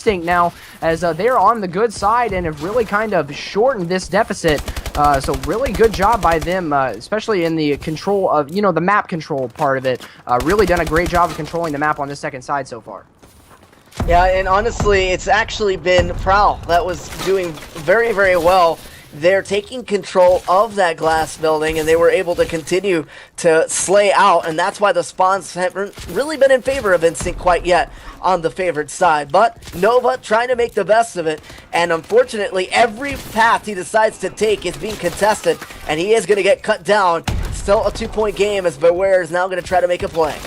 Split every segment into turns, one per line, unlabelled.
Instinct now, as they're on the good side and have really kind of shortened this deficit. So really good job by them, especially in the control of, the map control part of it. Really done a great job of controlling the map on this second side so far.
Yeah, and honestly, it's actually been Prowl that was doing very, very well. They're taking control of that glass building, and they were able to continue to slay out, and that's why the spawns haven't really been in favor of Instinct quite yet on the favored side. But Nova trying to make the best of it, and unfortunately, every path he decides to take is being contested, and he is going to get cut down. Still a 2-point game as Beware is now going to try to make a play.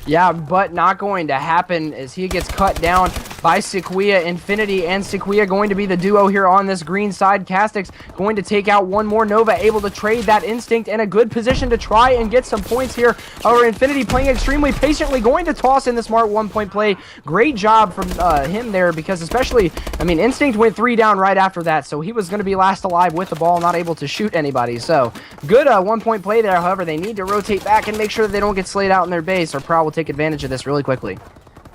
Yeah, but not going to happen as he gets cut down by Sequoia. Infinity and Sequoia going to be the duo here on this green side. Castix going to take out one more. Nova able to trade that Instinct in a good position to try and get some points here. However, Infinity playing extremely patiently, going to toss in the smart 1-point play. Great job from him there, because especially, Instinct went 3 down right after that, so he was going to be last alive with the ball, not able to shoot anybody. So good 1-point play there. However, they need to rotate back and make sure that they don't get slayed out in their base, or Prowl will take advantage of this really quickly.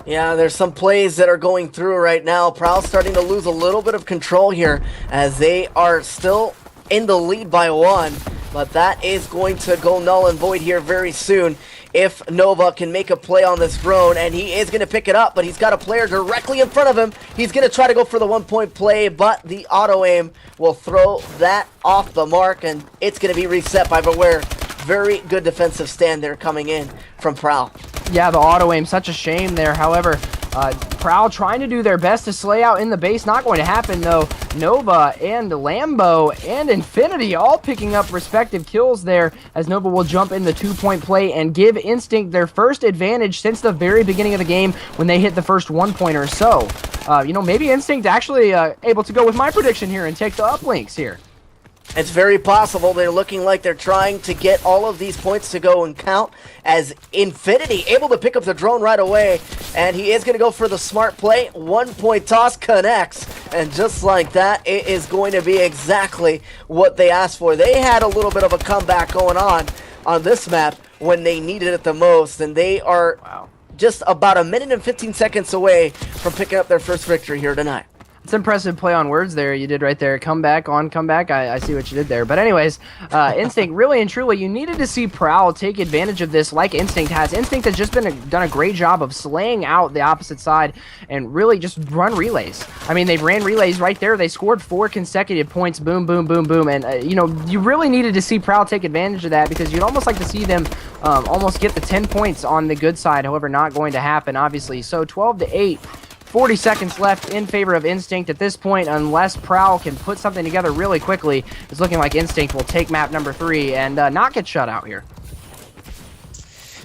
Yeah, there's some plays that are going through right now. Prowl's starting to lose a little bit of control here as they are still in the lead by 1. But that is going to go null and void here very soon if Nova can make a play on this drone. And he is going to pick it up, but he's got a player directly in front of him. He's going to try to go for the 1-point play, but the auto-aim will throw that off the mark, and it's going to be reset by Beware. Very good defensive stand there coming in from Prowl.
Yeah, the auto-aim, such a shame there. However, Prowl trying to do their best to slay out in the base. Not going to happen, though. Nova and Lambo and Infinity all picking up respective kills there, as Nova will jump in the 2-point play and give Instinct their first advantage since the very beginning of the game when they hit the first 1-pointer. So, maybe Instinct actually able to go with my prediction here and take the uplinks here.
It's very possible. They're looking like they're trying to get all of these points to go and count, as Infinity able to pick up the drone right away, and he is going to go for the smart play. 1-point toss connects, and just like that, it is going to be exactly what they asked for. They had a little bit of a comeback going on this map when they needed it the most, and they are just about a minute and 15 seconds away from picking up their first victory here tonight.
It's impressive play on words there you did right there. Comeback on comeback. I see what you did there. But anyways, Instinct, really and truly, you needed to see Prowl take advantage of this like Instinct has. Instinct has just done a great job of slaying out the opposite side and really just run relays. They ran relays right there. They scored 4 consecutive points. Boom, boom, boom, boom. And, you really needed to see Prowl take advantage of that, because you'd almost like to see them almost get the 10 points on the good side. However, not going to happen, obviously. So 12-8. 40 seconds left in favor of Instinct at this point, unless Prowl can put something together really quickly. It's looking like Instinct will take map number 3 and not get shut out here.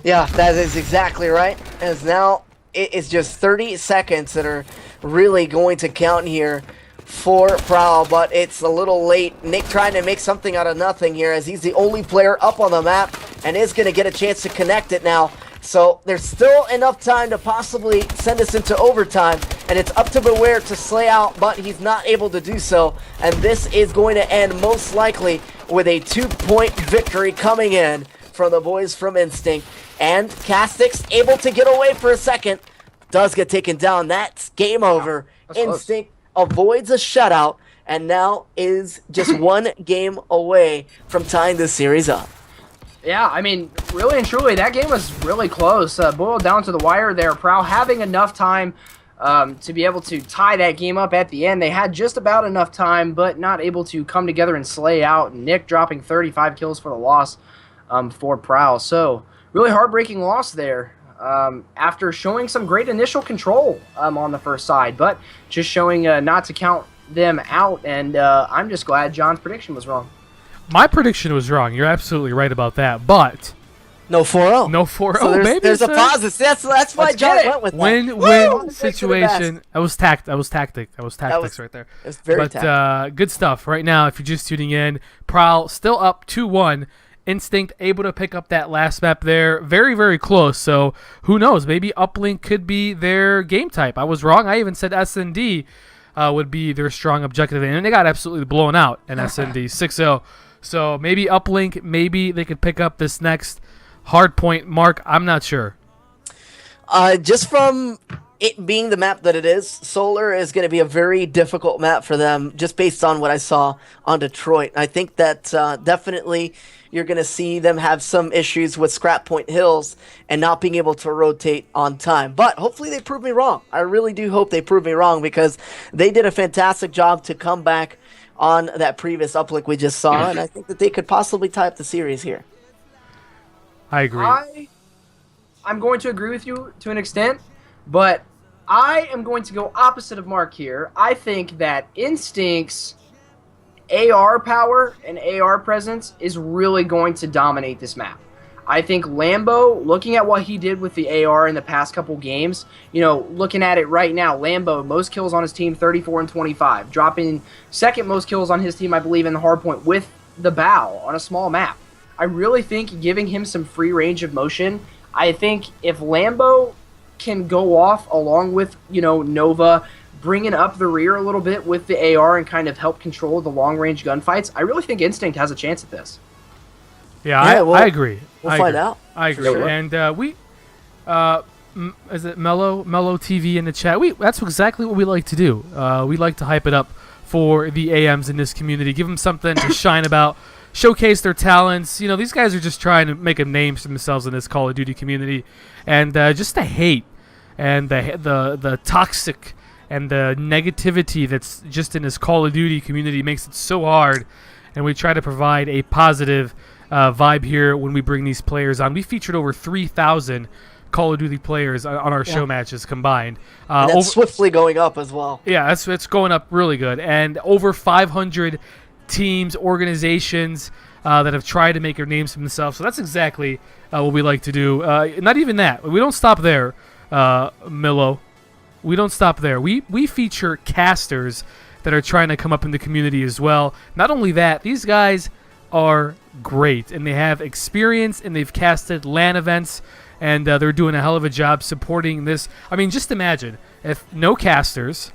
Yeah, that is exactly right. As now it is just 30 seconds that are really going to count here for Prowl, but it's a little late. Nick trying to make something out of nothing here, as he's the only player up on the map and is going to get a chance to connect it now. So there's still enough time to possibly send us into overtime, and it's up to Beware to slay out, but he's not able to do so. And this is going to end most likely with a 2-point victory coming in from the boys from Instinct. And Castix able to get away for a second, does get taken down. That's game over. Instinct avoids a shutout, and now is just 1 game away from tying this series up.
Yeah, really and truly, that game was really close. Boiled down to the wire there. Prowl having enough time to be able to tie that game up at the end. They had just about enough time, but not able to come together and slay out. Nick dropping 35 kills for the loss for Prowl. So, really heartbreaking loss there after showing some great initial control on the first side, but just showing not to count them out. And I'm just glad John's prediction was wrong.
My prediction was wrong. You're absolutely right about that. But
no 4-0.
No 4-0.
So there's a positive. That's why John went with that.
Win situation. I was tactics right there.
It was very
tactical. Good stuff. Right now, if you're just tuning in, Prowl still up 2-1. Instinct able to pick up that last map there. Very, very close. So who knows? Maybe uplink could be their game type. I was wrong. I even said SND would be their strong objective, and they got absolutely blown out in SND 6-0. So maybe uplink, maybe they could pick up this next hard point mark. I'm not sure.
Just from it being the map that it is, Solar is going to be a very difficult map for them, just based on what I saw on Detroit. I think that definitely you're going to see them have some issues with Scrap Point Hills and not being able to rotate on time. But hopefully they prove me wrong. I really do hope they prove me wrong, because they did a fantastic job to come back on that previous uplink we just saw, and I think that they could possibly tie up the series here.
I agree.
I'm going to agree with you to an extent, but I am going to go opposite of Mark here. I think that Instinct's AR power and AR presence is really going to dominate this map. I think Lambo, looking at what he did with the AR in the past couple games, looking at it right now, Lambo, most kills on his team, 34 and 25, dropping second most kills on his team, I believe, in the hardpoint with the bow on a small map. I really think giving him some free range of motion, I think if Lambo can go off along with, Nova, bringing up the rear a little bit with the AR and kind of help control the long-range gunfights, I really think Instinct has a chance at this.
Yeah, I agree.
We'll find out.
I agree.
Sure.
And is it Mellow TV in the chat? That's exactly what we like to do. We like to hype it up for the AMs in this community, give them something to shine about, showcase their talents. These guys are just trying to make a name for themselves in this Call of Duty community, and just the hate and the toxic and the negativity that's just in this Call of Duty community makes it so hard. And we try to provide a positive vibe here when we bring these players on. We featured over 3,000 Call of Duty players on our show matches combined.
And that's swiftly going up as well.
Yeah, it's going up really good. And over 500 teams, organizations that have tried to make their names for themselves. So that's exactly what we like to do. Not even that. We don't stop there, Milo. We don't stop there. We feature casters that are trying to come up in the community as well. Not only that, these guys are great, and they have experience, and they've casted LAN events, and they're doing a hell of a job supporting this. I mean, just imagine if no casters,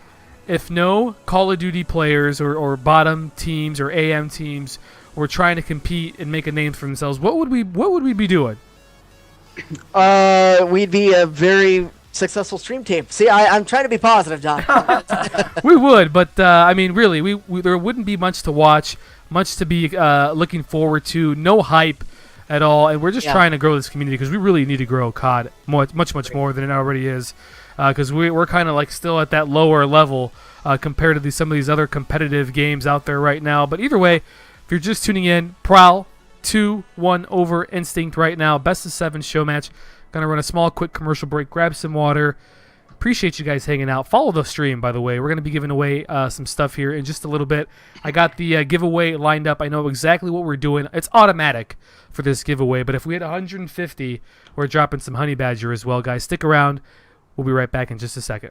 if no Call of Duty players or bottom teams or AM teams were trying to compete and make a name for themselves, what would we be doing?
We'd be a very successful stream team. See, I'm trying to be positive, John.
We would, but I mean, really, we there wouldn't be much to watch, much to be looking forward to, no hype at all, and we're just trying to grow this community because we really need to grow COD much more than it already is, because we're kind of like still at that lower level compared to some of these other competitive games out there right now. But either way, if you're just tuning in, Prowl 2-1 over Instinct right now, best of 7 show match. Gonna run a small, quick commercial break, grab some water. Appreciate you guys hanging out. Follow the stream, by the way. We're gonna be giving away some stuff here in just a little bit. I got the giveaway lined up. I know exactly what we're doing. It's automatic for this giveaway, but if we hit 150, we're dropping some honey badger as well, guys. Stick around. We'll be right back in just a second.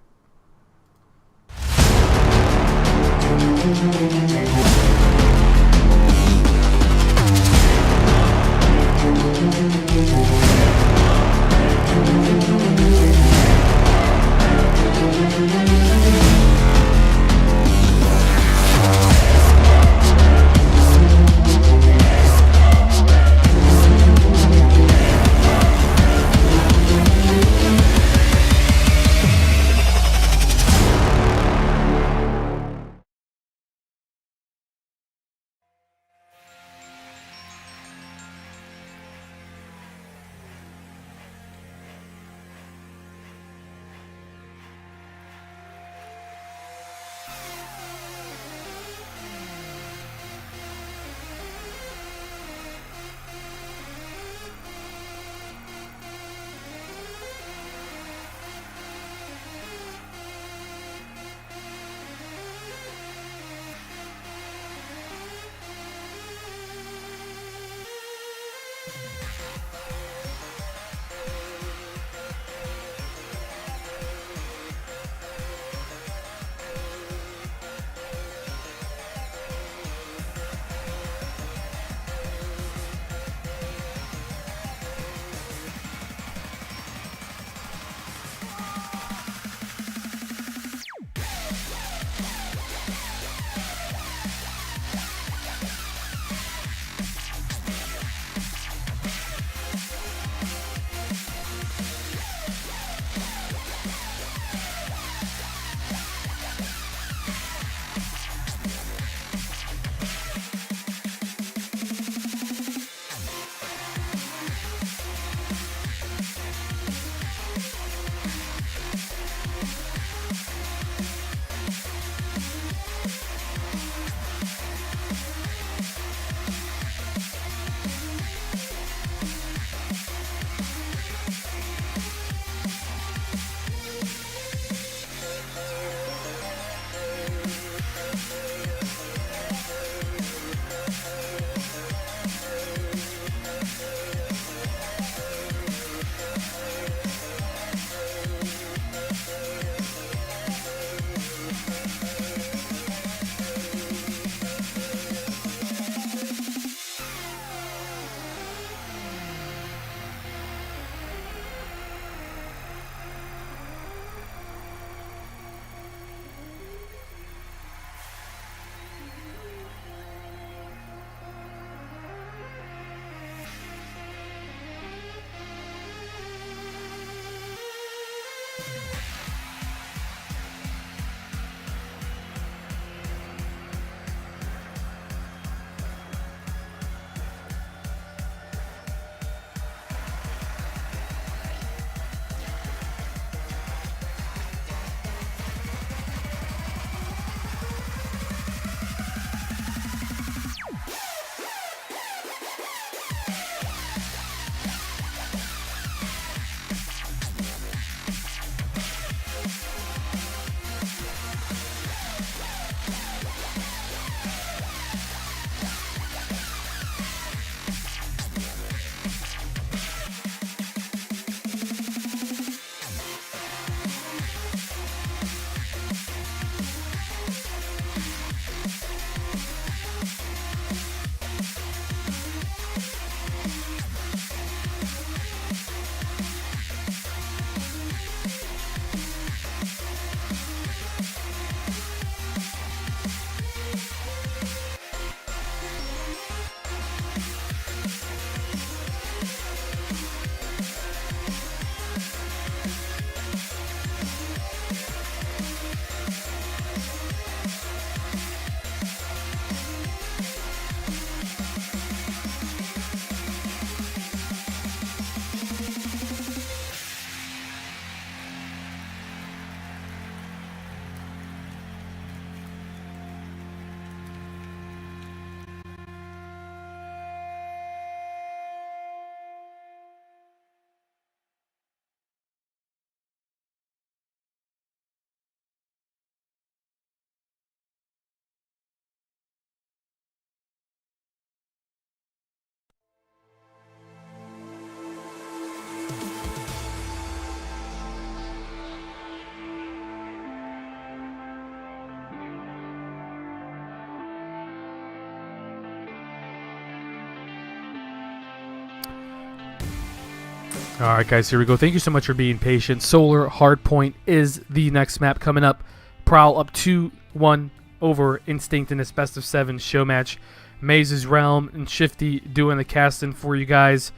All right, guys, here we go. Thank you so much for being patient. Solar Hardpoint is the next map coming up. Prowl up 2-1 over Instinct in this best of 7 show match. Maze's Realm and Shifty doing the casting for you guys.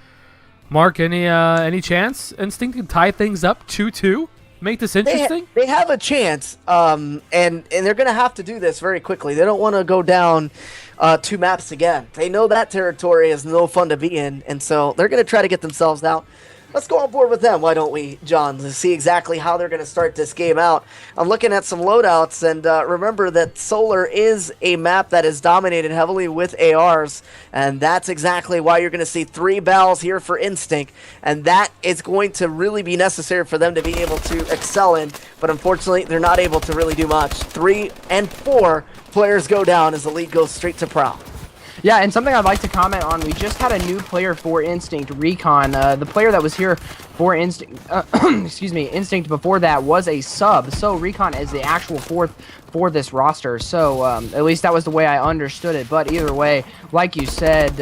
Mark, any chance Instinct can tie things up 2-2? Make this interesting?
They have a chance, and they're going to have to do this very quickly. They don't want to go down 2 maps again. They know that territory is no fun to be in, and so they're going to try to get themselves out. Let's go on board with them, why don't we, John, to see exactly how they're going to start this game out. I'm looking at some loadouts, and remember that Solar is a map that is dominated heavily with ARs, and that's exactly why you're going to see 3 Bals here for Instinct, and that is going to really be necessary for them to be able to excel in, but unfortunately, they're not able to really do much. 3 and 4 players go down as the lead goes straight to Prowl.
Yeah, and something I'd like to comment on, we just had a new player for Instinct, Recon. The player that was here for Instinct, Instinct before that was a sub, so Recon is the actual 4th for this roster, so at least that was the way I understood it, but either way, like you said,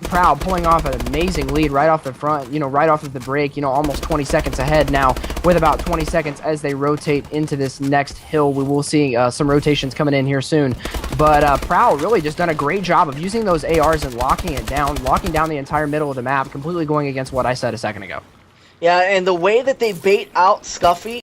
Prowl pulling off an amazing lead right off the front, right off of the break, almost 20 seconds ahead now with about 20 seconds as they rotate into this next hill. We will see some rotations coming in here soon, but Prowl really just done a great job of using those ARs and locking down the entire middle of the map, completely going against what I said a second ago.
Yeah, and the way that they bait out Scuffy